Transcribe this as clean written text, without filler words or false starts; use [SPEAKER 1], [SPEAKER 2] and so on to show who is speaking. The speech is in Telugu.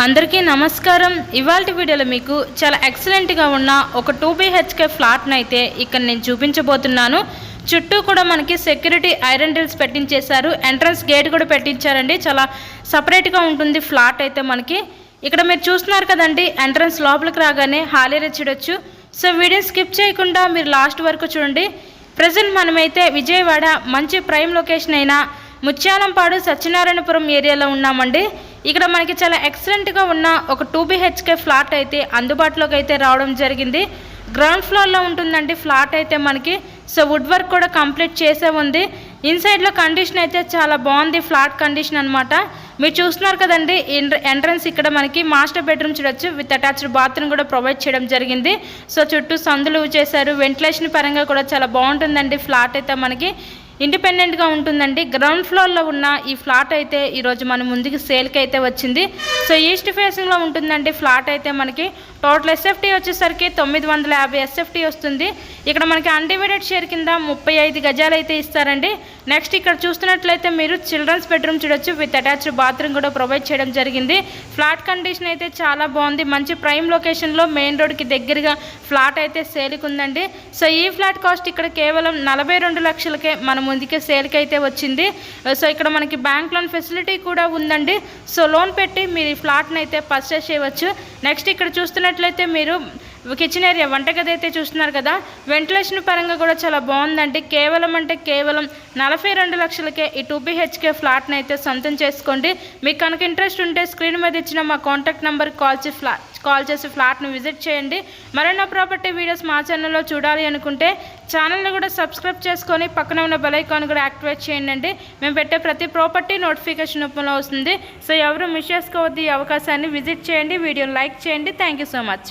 [SPEAKER 1] అందరికీ నమస్కారం. ఇవాల్టి వీడియోలో మీకు చాలా ఎక్సలెంట్గా ఉన్న ఒక 2 BHK ఫ్లాట్ని అయితే ఇక్కడ నేను చూపించబోతున్నాను. చుట్టూ కూడా మనకి సెక్యూరిటీ ఐరన్ డ్రిల్స్ పెట్టించేశారు. ఎంట్రన్స్ గేట్ కూడా పెట్టించారండి. చాలా సపరేట్గా ఉంటుంది ఫ్లాట్ అయితే మనకి. ఇక్కడ మీరు చూస్తున్నారు కదండి, ఎంట్రన్స్ లోపలికి రాగానే హాల్ ఏరియా చూడొచ్చు. సో వీడియో స్కిప్ చేయకుండా మీరు లాస్ట్ వరకు చూడండి. ప్రజెంట్ మనమైతే విజయవాడ మంచి ప్రైమ్ లొకేషన్ అయిన ముత్యాలంపాడు సత్యనారాయణపురం ఏరియాలో ఉన్నామండి. ఇక్కడ మనకి చాలా ఎక్సలెంట్గా ఉన్న ఒక 2 BHK ఫ్లాట్ అయితే అందుబాటులోకి అయితే రావడం జరిగింది. గ్రౌండ్ ఫ్లోర్లో ఉంటుందండి ఫ్లాట్ అయితే మనకి. సో వుడ్ వర్క్ కూడా కంప్లీట్ చేసే ఉంది. ఇన్సైడ్లో కండిషన్ అయితే చాలా బాగుంది, ఫ్లాట్ కండిషన్ అనమాట. మీరు చూస్తున్నారు కదండి, ఎంట్రన్స్ ఇక్కడ మనకి మాస్టర్ బెడ్రూమ్ చూడొచ్చు. విత్ అటాచ్డ్ బాత్రూమ్ కూడా ప్రొవైడ్ చేయడం జరిగింది. సో చుట్టూ సందులు చేశారు. వెంటిలేషన్ పరంగా కూడా చాలా బాగుంటుందండి ఫ్లాట్ అయితే మనకి. ఇండిపెండెంట్గా ఉంటుందండి. గ్రౌండ్ ఫ్లోర్లో ఉన్న ఈ ఫ్లాట్ అయితే ఈరోజు మన ముందుకి సేల్కి అయితే వచ్చింది. సో ఈస్ట్ ఫేసింగ్లో ఉంటుందండి ఫ్లాట్ అయితే మనకి. టోటల్ ఎస్ఎఫ్టీ వచ్చేసరికి 950 ఎస్ఎఫ్టీ వస్తుంది. ఇక్కడ మనకి అన్డివైడెడ్ షేర్ కింద 35 గజాలు అయితే ఇస్తారండి. నెక్స్ట్ ఇక్కడ చూస్తున్నట్లయితే మీరు చిల్డ్రన్స్ బెడ్రూమ్ చూడొచ్చు. విత్ అటాచ్డ్ బాత్రూమ్ కూడా ప్రొవైడ్ చేయడం జరిగింది. ఫ్లాట్ కండిషన్ అయితే చాలా బాగుంది. మంచి ప్రైమ్ లొకేషన్లో మెయిన్ రోడ్కి దగ్గరగా ఫ్లాట్ అయితే సేల్కి ఉందండి. సో ఈ ఫ్లాట్ కాస్ట్ ఇక్కడ కేవలం 42 లక్షలకే మన ముందుకే సేల్కి అయితే వచ్చింది. సో ఇక్కడ మనకి బ్యాంక్ లోన్ ఫెసిలిటీ కూడా ఉందండి. సో లోన్ పెట్టి మీరు ఈ ఫ్లాట్ని అయితే పర్చేస్ చేయవచ్చు. నెక్స్ట్ ఇక్కడ చూస్తున్నట్లయితే మీరు కిచెన్ ఏరియా, వంటగది అయితే చూస్తున్నారు కదా. వెంటిలేషన్ పరంగా కూడా చాలా బాగుందండి. కేవలం 42 లక్షలకే ఈ 2 BHK ఫ్లాట్ని అయితే సొంతం చేసుకోండి. మీకు కనుక ఇంట్రెస్ట్ ఉంటే స్క్రీన్ మీద ఇచ్చిన మా కాంటాక్ట్ నెంబర్కి కాల్ చేసి ఫ్లాట్ను విజిట్ చేయండి. మరెన్నో ప్రాపర్టీ వీడియోస్ మా ఛానల్లో చూడాలి అనుకుంటే ఛానల్ని కూడా సబ్స్క్రైబ్ చేసుకొని పక్కన ఉన్న బెల్ ఐకాన్ కూడా యాక్టివేట్ చేయండి. మేము పెట్టే ప్రతి ప్రాపర్టీ నోటిఫికేషన్ రూపంలో వస్తుంది. సో ఎవరు మిస్ చేసుకోవద్దు ఈ అవకాశాన్ని. విజిట్ చేయండి, వీడియోని లైక్ చేయండి. Thank you so much.